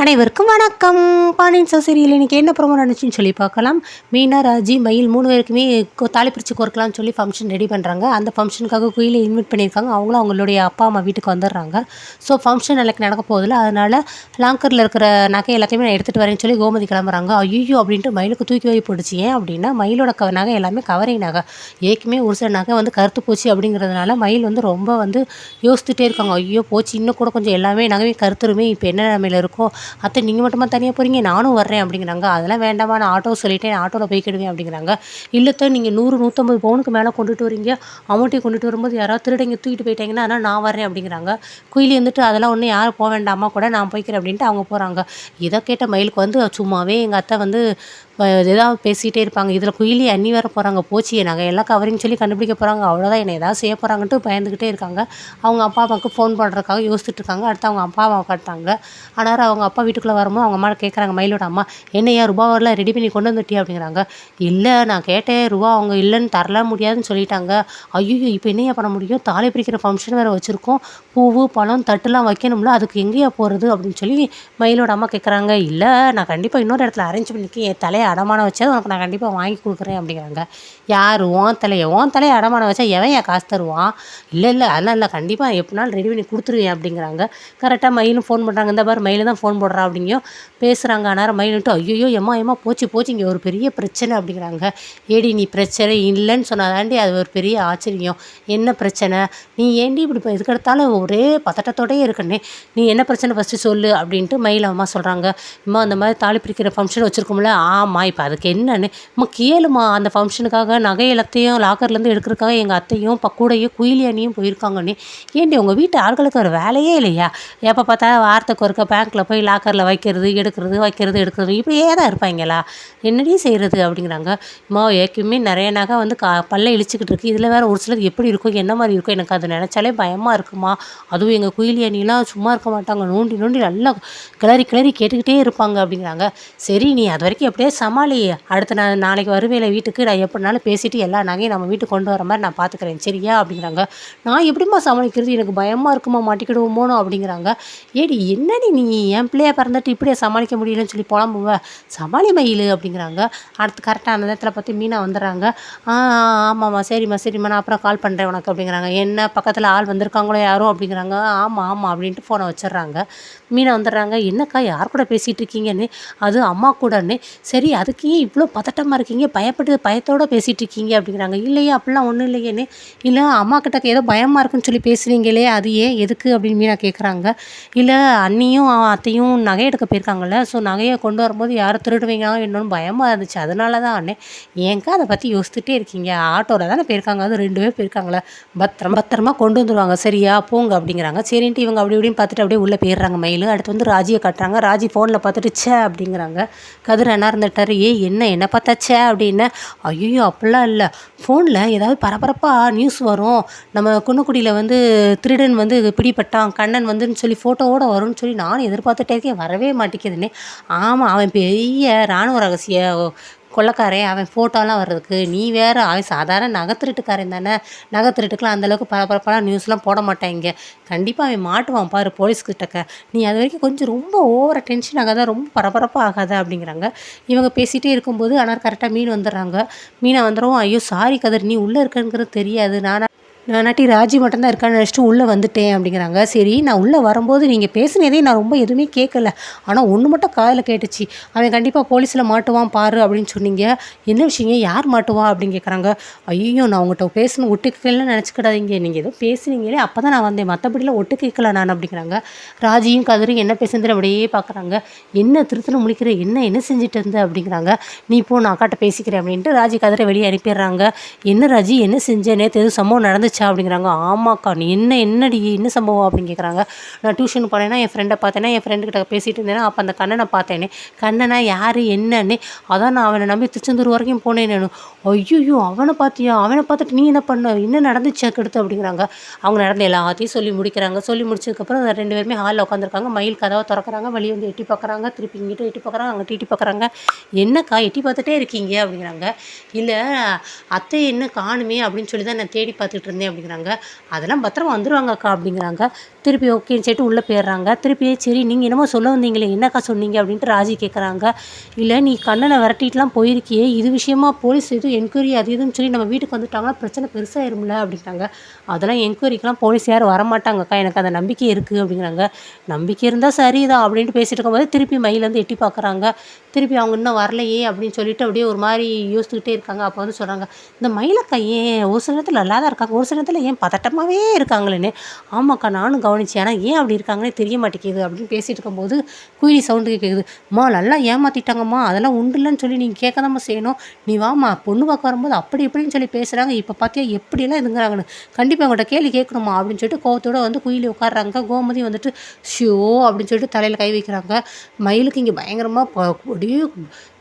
அனைவருக்கும் வணக்கம். Pandian store serial இன்றைக்கி என்ன ப்ரோமோ நடந்துச்சுன்னு சொல்லி பார்க்கலாம். மீனா, ராஜி, மயில் 3 பேருக்குமே தாலி பிரித்து கோர்க்கலாம்னு சொல்லி ஃபங்க்ஷன் ரெடி பண்ணுறாங்க. அந்த ஃபங்க்ஷனுக்காக குயிலை இன்வைட் பண்ணியிருக்காங்க. அவங்களும் அவங்களுடைய அப்பா அம்மா வீட்டுக்கு வந்துடுறாங்க. ஸோ ஃபங்க்ஷன் நாளைக்கு நடக்க போதில்ல, அதனால் லாங்கரில் இருக்கிற நகை எல்லாத்தையுமே நான் எடுத்துகிட்டு வரேன்னு சொல்லி கோமதி கிளம்புறாங்க. ஐயோ அப்படின்ட்டு மயிலுக்கு தூக்கி போய் போட்டுச்சு. ஏன் அப்படின்னா மயிலோட நகை எல்லாமே கவரிங் நகை. ஏற்கனவே ஒரு சில நகை கருத்து போச்சு அப்படிங்கிறதுனால மயில் ரொம்ப யோசிச்சுட்டே இருக்காங்க. ஐயோ போச்சு, இன்னும் கூட கொஞ்சம் எல்லாமே நகைவே கருத்துருமே, இப்போ என்ன நிலைமையில் இருக்கோ, அத்தை நீங்கள் மட்டுமா தனியாக போகிறீங்க, நானும் வர்றேன் அப்படிங்கிறாங்க. அதெல்லாம் வேண்டாமா, நான் ஆட்டோ சொல்லிட்டேன், ஆட்டோவில் போய்க்கிடுவேன் அப்படிங்கிறாங்க. இல்லத்தை நீங்கள் 100-150 பவுனுக்கு மேலே கொண்டுட்டு வரீங்க, அமௌண்ட்டையும் கொண்டுட்டு வரும்போது யாராவது திருடங்க தூக்கிட்டு போயிட்டாங்கன்னா அதனால் நான் வரேன் அப்படிங்கிறாங்க. குயிலி அதெல்லாம் ஒன்றும் யாரும் போக வேண்டாமா, கூட நான் போய்க்கிறேன் அப்படின்ட்டு அவங்க போகிறாங்க. இதை கேட்ட மயிலுக்கு சும்மாவே எங்கள் அத்தை ஏதாவது பேசிகிட்டே இருப்பாங்க. இதில் குயிலி அண்ணி வேறு போகிறாங்க, போச்சு நாங்கள் எல்லாம் கவரிங் சொல்லி கண்டுபிடிக்க போகிறாங்க, அவ்வளோதான் என்னை ஏதாவது செய்ய போகிறாங்கன்ட்டு பயந்துக்கிட்டே இருக்காங்க. அவங்க அப்பா அம்மாவுக்கு ஃபோன் பண்ணுறதுக்காக யோசிச்சுட்டு இருக்காங்க. அடுத்து அவங்க அப்பா அம்மா காட்டாங்க. ஆனால் அவங்க அப்பா வீட்டுக்குள்ளே வரும்போது அவங்க அம்மா கேட்குறாங்க, மயிலோட அம்மா, என்னையா ரூபாவெல்லாம் ரெடி பண்ணி கொண்டு வந்துட்டியா அப்படிங்கிறாங்க. இல்லை நான் கேட்டேன், ரூபா அவங்க இல்லைன்னு தரலாம் முடியாதுன்னு சொல்லிட்டாங்க. ஐயோ இப்போ என்னையா பண்ண முடியும், தாலி பிரிக்கிற ஃபங்க்ஷன் வேறு வச்சுருக்கோம், பூவு பழம் தட்டுலாம் வைக்கணும்ல, அதுக்கு எங்கேயா போகிறது அப்படின்னு சொல்லி மயிலோட அம்மா கேட்குறாங்க. இல்லை நான் கண்டிப்பாக இன்னொரு இடத்துல அரேஞ்ச் பண்ணிக்கேன், என் தலையை அடமானம் வச்சா உனக்கு நான் கண்டிப்பாக வாங்கி கொடுக்குறேன் அப்படிங்கிறாங்க. யார் உன் தலையை அடமானம் வச்சா எவன் என் காசு தருவான், இல்லை அதெல்லாம் இல்லை, கண்டிப்பாக எப்படினாலும் ரெடி பண்ணி கொடுத்துருவேன் அப்படிங்கிறாங்க. கரெக்டாக மயிலும் ஃபோன் பண்ணுறாங்க. இந்த பாரு மயிலும் தான் ஃபோன் போடுறா அப்படிங்கியோ பேசுகிறாங்க. ஆனால் மயிலுட்டு ஐயோ எம்மா போச்சு இங்கே ஒரு பெரிய பிரச்சனை அப்படிங்கிறாங்க. ஏடி நீ பிரச்சனை இல்லைன்னு சொன்னாதாண்டி அது ஒரு பெரிய ஆச்சரியம், என்ன பிரச்சனை, நீ ஏண்டி இப்படி இதுக்கெடுத்தாலும் ஒரே பதட்டத்தோடயே இருக்கனே, நீ என்ன பிரச்சனை ஃபஸ்ட்டு சொல்லு அப்படின்ட்டு மயில் அம்மா சொல்கிறாங்க. அம்மா அந்த மாதிரி தாலி பிரிக்கிற ஃபங்க்ஷன் வச்சுருக்கோம்ல, ஆமாம் இப்போ அதுக்கு என்னன்னு கேளுமா, அந்த ஃபங்க்ஷனுக்காக நகை எல்லாத்தையும் லாக்கர்லேருந்து எடுக்கிறதுக்காக எங்கள் அத்தையும் கூடையும் குயிலி அண்ணியும் போயிருக்காங்கண்ணே. ஏண்டி உங்கள் வீட்டு ஆட்களுக்கு ஒரு வேலையே இல்லையா, எப்போ பார்த்தா வாரத்துக்கு ஒருக்க பேங்க்கில் போய் லாக்கரில் வைக்கிறது எடுக்கிறது இப்படியே தான் இருப்பாங்களா, என்னடி செய்கிறது அப்படிங்கிறாங்க. அம்மா ஏற்கனவே நிறைய நகை பல்ல இழிச்சிக்கிட்டு இருக்குது, இதில் வேறு ஒரு சிலது எப்படி இருக்கும் என்ன மாதிரி இருக்கும், எனக்கு அது நினச்சாலே பயமாக இருக்குமா, அதுவும் எங்கள் குயிலி அண்ணிலாம் சும்மா இருக்க மாட்டாங்க, நோண்டி நல்லா கிளறி கேட்டுக்கிட்டே இருப்பாங்க அப்படிங்கிறாங்க. சரி நீ அது வரைக்கும் எப்படியே சமாளி, அடுத்த நாளைக்கு வருவேல வீட்டுக்கு, நான் எப்படினாலும் பேசிவிட்டு எல்லா நகையும் நம்ம வீட்டுக்கு கொண்டு வர மாதிரி நான் பார்த்துக்கிறேன் சரியா அப்படிங்கிறாங்க. நான் எப்படிமா சமாளிக்கிறது, எனக்கு பயமாக இருக்குமா, மாட்டிக்கிடுவோமோனோ அப்படிங்கிறாங்க. ஏடி என்னடி நீ என் பிள்ளையா பிறந்துட்டு இப்படியே சமாளிக்க முடியலன்னு சொல்லி புலம்புவ, சமாளி மயில் அப்படிங்கிறாங்க. அடுத்து கரெக்டாக அந்த நேரத்தில் பார்த்து மீனா வந்துடுறாங்க. ஆமாம்மா சரிம்மா நான் அப்புறம் கால் பண்ணுறேன் உனக்கு அப்படிங்கிறாங்க. என்ன பக்கத்தில் ஆள் வந்திருக்காங்களோ யாரும் அப்படிங்கிறாங்க. ஆமாம் அப்படின்ட்டு ஃபோனை வச்சிடுறாங்க. மீனா வந்துடுறாங்க. என்னக்கா யார் கூட பேசிகிட்டு இருக்கீங்கன்னு, அது அம்மா கூடன்னு. சரி அதுக்கு ஏன் இவ்வளோ பதட்டமாக இருக்கீங்க, பயத்தோடு பேசிகிட்டு இருக்கீங்க அப்படிங்கிறாங்க. இல்லையே அப்படிலாம் ஒன்றும் இல்லையேன்னு. இல்லை அம்மா கிட்ட ஏதோ பயமாக இருக்குன்னு சொல்லி பேசுகிறீங்களே, அது ஏன் எதுக்கு அப்படின்னு மீனா கேட்குறாங்க. இல்லை அண்ணியும் அத்தையும் நகை எடுக்க போயிருக்காங்கல்ல, ஸோ நகையை கொண்டு வரும்போது யாரும் திருடுவீங்களோ என்னன்னு பயமாக இருந்துச்சு, அதனால தான் அண்ணே. ஏங்கா அதை பற்றி யோசிச்சுட்டே இருக்கீங்க, ஆட்டோவில் தானே போயிருக்காங்க, அது 2 பேர் போயிருக்காங்களே, பத்திரமா கொண்டு வந்துடுவாங்க சரியா போங்க அப்படிங்கிறாங்க. சரின்ட்டு இவங்க அப்படி இப்படின்னு பார்த்துட்டு அப்படியே உள்ளே போயிடுறாங்க மயில். அடுத்து ராஜியை காட்டுறாங்க. ராஜி ஃபோனில் பார்த்துட்டு சே அப்படிங்கிறாங்க. கதிர் என்ன இருந்துட்டார், என்ன பார்த்தாச்சே அப்படின்னு. ஐயோ அப்படிலாம் இல்லை, ஃபோனில் ஏதாவது பரபரப்பாக நியூஸ் வரும், நம்ம குன்னக்குடியில் திருடன் பிடிப்பட்டான் கண்ணன் வந்துன்னு சொல்லி ஃபோட்டோவோடு வரும்னு சொல்லி நானும் எதிர்பார்த்துட்டே இருக்கேன், வரவே மாட்டேங்குதுன்னு. ஆமாம் அவன் பெரிய இராணுவ ரகசிய கொள்ளக்காரன், அவன் ஃபோட்டோலாம் வர்றதுக்கு நீ வேறு, அவன் சாதாரண நகைத்திருட்டுக்காரன் தானே, நகைத்திருட்டுக்கெலாம் அந்தளவுக்கு பரபரப்பான நியூஸ்லாம் போட மாட்டாங்க, கண்டிப்பாக அவன் மாட்டுவான் பாரு போலீஸ்கிட்டக்க, நீ அது வரைக்கும் கொஞ்சம் ரொம்ப ஓவராக டென்ஷன் ஆகாத, ரொம்ப பரபரப்பாக ஆகாத அப்படிங்கிறாங்க. இவங்க பேசிகிட்டே இருக்கும்போது ஆனால் கரெக்டாக மீன் வந்துடுறாங்க. மீனை வந்துடும். ஐயோ சாரி கதிர், நீ உள்ளே இருக்கங்கிறது தெரியாது, நானாட்டி ராஜி மட்டும்தான் இருக்கான்னு நினச்சிட்டு உள்ளே வந்துட்டேன் அப்படிங்கிறாங்க. சரி நான் உள்ளே வரும்போது நீங்கள் பேசுனதே நான் ரொம்ப எதுவுமே கேட்கல, ஆனால் ஒன்று மட்டும் காதில் கேட்டுச்சு, அவன் கண்டிப்பாக போலீஸில் மாட்டுவான் பாரு அப்படின்னு சொன்னீங்க, என்ன விஷயங்க, யார் மாட்டுவா அப்படின்னு கேட்குறாங்க. ஐயோ நான் உங்கள்கிட்ட பேசணும் ஒட்டு கேட்கலன்னு நினச்சிக்கிடாதீங்க, நீங்கள் ஏதோ பேசுனீங்களே அப்போ தான் நான் வந்தேன், மற்றபடிலாம் ஒட்டு கேட்கல நான் அப்படிங்கிறாங்க. ராஜியும் கதிரும் என்ன பேசுனதுன்னு அப்படியே பார்க்குறாங்க. என்ன திருத்தனை முடிக்கிற, என்ன செஞ்சுட்டு இருந்த அப்படிங்கிறாங்க. நீ போ நான் அக்காட்ட பேசிக்கிறேன் அப்படின்ட்டு ராஜி கதிரை வெளியே அனுப்பிடுறாங்க. என்ன ராஜி என்ன செஞ்சேன், நேற்று எதுவும் சம்பவம் நடந்துச்சு அப்படிங்கிறாங்க. ஆமாக்கா நீ என்னடி என்ன சம்பவம் அப்படின்னு கேட்குறாங்க. நான் டியூஷன் போனேன்னா என் ஃப்ரெண்டை பார்த்தேன்னா, என் ஃப்ரெண்டுக்கிட்ட பேசிகிட்டு இருந்தேன்னா அப்போ அந்த கண்ணனை பார்த்தேனே, கண்ணனா யார் என்னன்னு, அதான் நான் அவனை நம்பி திருச்செந்தூர் வரைக்கும் போனேன் நான். ஐயோ அவனை பார்த்துட்டு நீ என்ன பண்ண, என்ன நடந்துச்சு அடுத்து அப்படிங்கிறாங்க. அவங்க நடந்த எல்லாத்தையும் சொல்லி முடிக்கிறாங்க. சொல்லி முடிச்சதுக்கப்புறம் 2 பேருமே ஹாலில் உட்காந்துருக்காங்க. மயில் கதவை திறக்கிறாங்க, வெளியே எட்டி பார்க்குறாங்க, திருப்பி இங்கிட்ட எட்டி பார்க்குறாங்க, அங்கே எட்டி பார்க்குறாங்க. என்னக்கா எட்டி பார்த்துட்டே இருக்கீங்க அப்படிங்கிறாங்க. இல்லை அத்தை என்ன காணுமே அப்படின்னு சொல்லி தான் நான் தேடி பார்த்துட்டு இருந்தேன் வந்தேன் அப்படிங்கிறாங்க. அதெல்லாம் பத்திரமா வந்துருவாங்க அக்கா அப்படிங்கிறாங்க. திருப்பி ஓகேன்னு சொல்லிட்டு உள்ளே போயிடுறாங்க. திருப்பி சரி நீங்கள் என்னமோ சொல்ல வந்தீங்களே என்னக்கா சொன்னீங்க அப்படின்ட்டு ராஜி கேட்குறாங்க. இல்லை நீ கண்ணனை விரட்டிட்டுலாம் போயிருக்கியே, இது விஷயமா போலீஸ் எதுவும் என்கொயரி அது இதுன்னு சொல்லி நம்ம வீட்டுக்கு வந்துட்டாங்கன்னா பிரச்சனை பெருசாயிரும்ல அப்படிங்கிறாங்க. அதெல்லாம் என்கொயரிக்கெலாம் போலீஸ் யாரும் வரமாட்டாங்கக்கா, எனக்கு அந்த நம்பிக்கை இருக்குது அப்படிங்கிறாங்க. நம்பிக்கை இருந்தால் சரிதான் அப்படின்ட்டு பேசிட்டு இருக்கும்போது திருப்பி மயில் வந்து எட்டி பார்க்குறாங்க. திருப்பி அவங்க இன்னும் வரலையே அப்படின்னு சொல்லிட்டு அப்படியே ஒரு மாதிரி யோசிச்சுக்கிட்டே இருக்காங்க. அப்போ வந்து சொல்கிறாங்க, இந்த மயிலக்கா ஏன் ஒரு சில நேரத்தில் நல்லா தான் இருக்காங்க, ஒரு சில நேரத்தில் ஏன் பதட்டமாகவே இருக்காங்களேன்னு. ஆமாக்கா நானும் கவனிச்சேன், ஆனால் ஏன் அப்படி இருக்காங்கன்னே தெரிய மாட்டேங்குது அப்படின்னு பேசிகிட்டு இருக்கும்போது குயிலி சவுண்டு கேட்குது. அம்மா நல்லா ஏமாற்றிட்டாங்கம்மா, அதெல்லாம் உண்டு இல்லைன்னு சொல்லி நீங்கள் கேட்க செய்யணும். நீ வாமா பொண்ணு பார்க்க வரும்போது அப்படி இப்படின்னு சொல்லி பேசுகிறாங்க, இப்போ பார்த்தியா எப்படியெல்லாம் இதுங்கிறாங்கன்னு கண்டிப்பாக அவங்கள்ட்ட கேள்வி கேட்கணுமா அப்படின்னு சொல்லிட்டு கோவத்தோடு வந்து குயிலி உட்காடுறாங்க. கோமதி வந்துட்டு ஷியோ அப்படின்னு சொல்லிட்டு தலையில் கை வைக்கிறாங்க. மயிலுக்கு இங்கே பயங்கரமாக அப்படியே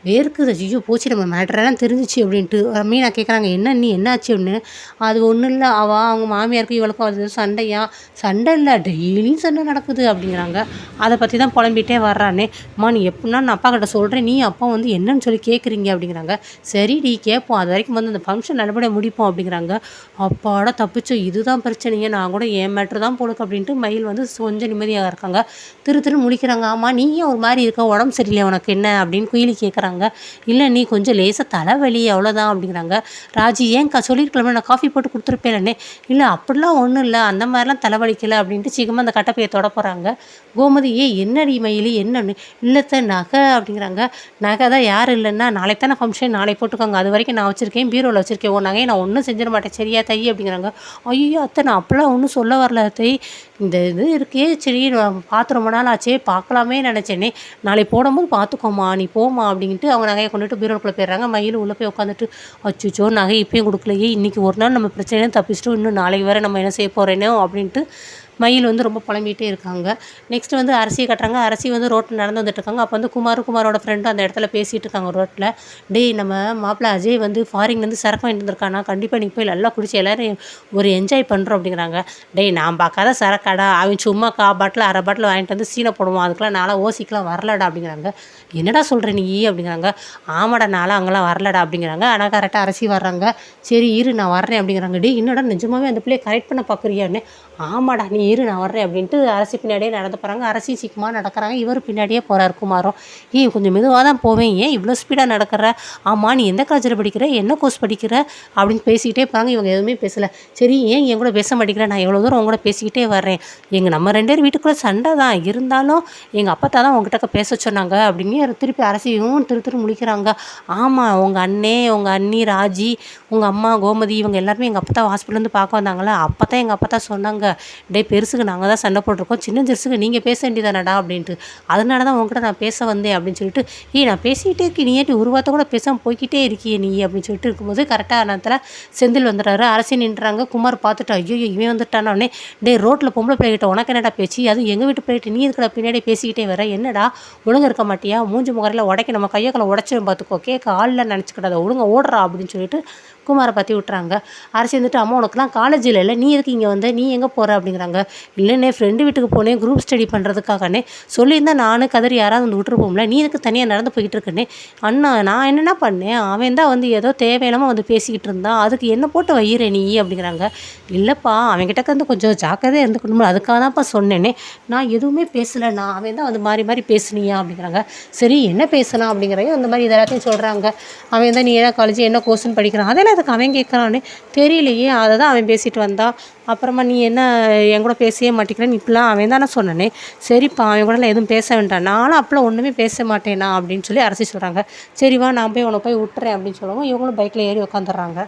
வேர்க்குது. ஐயோ போச்சு நம்ம மேட்டரெல்லாம் தெரிஞ்சிச்சு அப்படின்ட்டு. மீனா கேட்குறாங்க, என்ன நீ என்னாச்சு அப்படின்னு. அது ஒன்றும் இல்லை, அவங்க மாமியாருக்கும் இவளுக்கும் அது சண்டையா. சண்டை இல்லை, டெய்லியும் சண்டை நடக்குது அப்படிங்கிறாங்க. அதை பற்றி தான் புலம்பிகிட்டே வர்றானே. அம்மா நீ எப்படின்னா நான் அப்பா கிட்ட சொல்கிறேன், நீ அப்பா வந்து என்னன்னு சொல்லி கேட்குறீங்க அப்படிங்கிறாங்க. சரி நீ கேட்போம், அது வரைக்கும் வந்து அந்த ஃபங்க்ஷன் நல்லபடியாக முடிப்போம் அப்படிங்கிறாங்க. அப்பாடா தப்பிச்சோம், இதுதான் பிரச்சனையே, நான் கூட என் மேட்ரு தான் போடுக்கு அப்படின்ட்டு மயில் வந்து கொஞ்சம் நிம்மதியாக இருக்காங்க. திரு முழிக்கிறாங்க. ஆமாம் நீ ஏன் ஒரு மாதிரி இருக்க, உடம்பு சரியில்லை உனக்கு என்ன அப்படின்னு குயிலி கேட்குறாங்க. இல்லை நீ கொஞ்சம் லேசாக தலைவலி அவ்வளோதான் அப்படிங்கிறாங்க. ராஜி ஏன்க்கா சொல்லியிருக்கலாமே, நான் காஃபி போட்டு கொடுத்துருப்பேனே. இல்லை அப்படிலாம் ஒன்றும் இல்லை, அந்த மாதிரிலாம் தலைவலிக்கலை அப்படின்ட்டு சீக்கிரமாக அந்த கட்டப்பையை தொட போகிறாங்க. கோமதி என்னடி மயிலி என்னன்னு. இல்லைத்த நகை அப்படிங்கிறாங்க. நகை தான் யார் இல்லைன்னா நாளைக்கு தானே ஃபங்க்ஷன், நாளைக்கு போட்டுக்கோங்க, அது வரைக்கும் நான் வச்சுருக்கேன், பீரோவில் வச்சுருக்கேன், உன் நகையை நான் ஒன்றும் செஞ்சிட மாட்டேன் சரியா தை அப்படிங்கிறாங்க. ஐயோ அத்தை நான் அப்போல்லாம் ஒன்றும் சொல்ல வரல தை, இந்த இது இருக்கே சரி பார்த்து ரொம்ப நாள் ஆச்சே பார்க்கலாமே நினச்சேனே, நாளைக்கு போடும்போது பார்த்துக்கோமா நீ போமா அப்படின்ட்டு அவங்க நகையை கொண்டுட்டு பீரோக்குள்ளே போயிடுறாங்க. மயில் உள்ளே போய் உட்காந்துட்டு அச்சுச்சோ நகை இப்போயும் கொடுக்கலையே, இன்றைக்கி ஒரு நாள் நம்ம பிரச்சனையும் தப்பிச்சிட்டோம், இன்னும் நாளைக்கு வேறு நம்ம என்ன செய்ய போகிறேனோ அப்படின்ட்டு மயில் வந்து ரொம்ப புலம்பிகிட்டே இருக்காங்க. நெக்ஸ்ட் வந்து அரசியை கட்டுறாங்க. அரசி வந்து ரோட்டில் நடந்து வந்துட்டுருக்காங்க. அப்போ வந்து குமாரோட ஃப்ரெண்டும் அந்த இடத்துல பேசிகிட்டு இருக்காங்க ரோட்டில். டேய் நம்ம மாப்பிள்ளை அஜய் வந்து ஃபாரின்லேருந்து சரக்கு வாங்கிட்டு வந்திருக்கானா, கண்டிப்பாக நீ போய் நல்லா குடிச்சு எல்லோரும் ஒரு என்ஜாய் பண்ணுறோம் அப்படிங்கிறாங்க. டேய் நான் பார்க்காத சரக்காடா, அவன் சும்மா பாட்டில் அரை பாட்டில் வாங்கிட்டு வந்து சீனை போடுவான், அதுக்கெலாம் நான்லாம் ஓசிக்கலாம் வரலடா அப்படிங்கிறாங்க. என்னடா சொல்கிற நீ அப்படிங்கிறாங்க. ஆமாடா நான்லாம் அங்கெல்லாம் வரலடா அப்படிங்கிறாங்க. ஆனால் கரெக்டாக அரசி வர்றாங்க. சரி இரு நான் வர்றேன் அப்படிங்கிறாங்க. டேய் என்னடா நிஜமாவே அந்த பிள்ளையை கரெக்ட் பண்ண பார்க்குறியான்னு. ஆமாடா நீ இரு நான் வர்றேன் அப்படின்ட்டு அரசி பின்னாடியே நடந்து போகிறாங்க. அரசி சீக்கிரமாக நடக்கிறாங்க. இவர் பின்னாடியே போகிறார் குமாரும். கொஞ்சம் மெதுவாக தான் போவேன், ஏன் இவ்வளோ ஸ்பீடாக நடக்கிற, ஆமாம் நீ எந்த காலேஜில் படிக்கிற, என்ன கோர்ஸ் படிக்கிற அப்படின்னு பேசிக்கிட்டே போகிறாங்க. இவங்க எதுவுமே பேசலை. சரி ஏன் என் கூட பேச மாட்டேங்கிற, நான் எவ்வளோ தூரம் உங்க கூட பேசிக்கிட்டே வர்றேன், நம்ம 2 பேர் வீட்டுக்குள்ளே சண்டை தான் இருந்தாலும் எங்கள் அப்பா தான் உங்ககிட்ட பேச சொன்னாங்க அப்படின்னு திருப்பி அரசியும் திரு முழிக்கிறாங்க. ஆமாம் உங்கள் அண்ணே உங்கள் அண்ணி ராஜி உங்கள் அம்மா கோமதி இவங்க எல்லாருமே எங்கள் அப்பா தான் ஹாஸ்பிட்டலேருந்து பார்க்க வந்தாங்களே, அப்போ தான் எங்கள் அப்பா தான் சொன்னாங்க, டே பெருசுக்கு நாங்கள் தான் சண்டை போட்டிருக்கோம், சின்ன சிறுசுக்கு நீங்கள் பேச வேண்டியதானடா அப்படின்ட்டு, அதனால தான் உங்ககிட்ட நான் பேச வந்தேன் அப்படின்னு சொல்லிட்டு. நான் பேசிக்கிட்டே இருக்கேன், நீ ஏட்டி ஒரு வார்த்தை கூட பேசாமல் போய்கிட்டே இருக்கியே நீ அப்படின்னு சொல்லிட்டு இருக்கும்போது கரெக்டாக நேரத்தில் செந்தில் வந்துடுறாரு. அரசி நின்றாங்க. குமார் பார்த்துட்டு ஐயோ இவன் வந்துட்டானே, டே ரோட்டில் பொம்பளை பிள்ளைகிட்ட உனக்கு என்னடா பேச்சு, அதுவும் எங்கள் வீட்டு பிள்ளைகிட்ட நீ இருக்கிற பின்னாடி பேசிக்கிட்டே வர, என்னடா ஒழுங்கு இருக்க மாட்டியா, மூஞ்சி முகரையில் உடைக்க நம்ம கையக்களை உடச்சிடும் பார்த்துக்கோ, கேட்க ஆளில் நினச்சிக்கிடாத, ஒழுங்க ஓடுறா அப்படின்னு சொல்லிட்டு குமாரை பற்றி விட்டுறாங்க. அரசி வந்துட்டு அம்மா உனக்குலாம் காலேஜ் இல்லை, நீ எதுக்கு இங்கே வந்து நீ எங்கே போகிற அப்படிங்கிறாங்க. இல்லைண்ணே ஃப்ரெண்டு வீட்டுக்கு போனேன் குரூப் ஸ்டடி பண்ணுறதுக்காகனே, சொல்லியிருந்தால் நானும் கதறி யாராவது வந்து விட்டுருப்போம்ல, நீ எதுக்கு தனியாக நடந்து போய்கிட்டு இருக்கேனே. அண்ணா நான் என்னென்ன பண்ணேன், அவன் தான் வந்து ஏதோ தேவையில்லாமல் வந்து பேசிக்கிட்டு இருந்தான், அதுக்கு என்ன போட்டு வையிற நீ அப்படிங்கிறாங்க. இல்லைப்பா அவன்கிட்ட வந்து கொஞ்சம் ஜாக்கிரதையாக இருந்துக்கணும், அதுக்காக தான்ப்பா சொன்னேனே, நான் எதுவுமே பேசலை, நான் அவன் தான் வந்து மாறி மாறி பேசுனியா அப்படிங்கிறாங்க. சரி என்ன பேசலாம் அப்படிங்கிறதையும் அந்த மாதிரி எல்லாத்தையும் சொல்கிறாங்க. அவன் தான் நீ என்ன காலேஜ் என்ன கோர்ஸ்னு படிக்கிறான், அதெல்லாம் அதுக்கு அவன் கேட்குறானே தெரியலையே, அதை தான் அவன் பேசிட்டு வந்தான், அப்புறமா நீ என்ன என் கூட பேசவே மாட்டேங்கிறேன்னு இப்படிலாம் அவன் தானே சொன்னனே, சரிப்பா அவன் கூடலாம் எதுவும் பேச வேண்டாம், நானும் அப்பெல்லாம் ஒன்றுமே பேச மாட்டேனா அப்படின்னு சொல்லி அரசி சொல்கிறாங்க. சரி வா நான் போய் உன்னை போய் விட்டுறேன் அப்படின்னு சொல்லவும் இவங்களும் பைக்கில் ஏறி உட்காந்துடுறாங்க.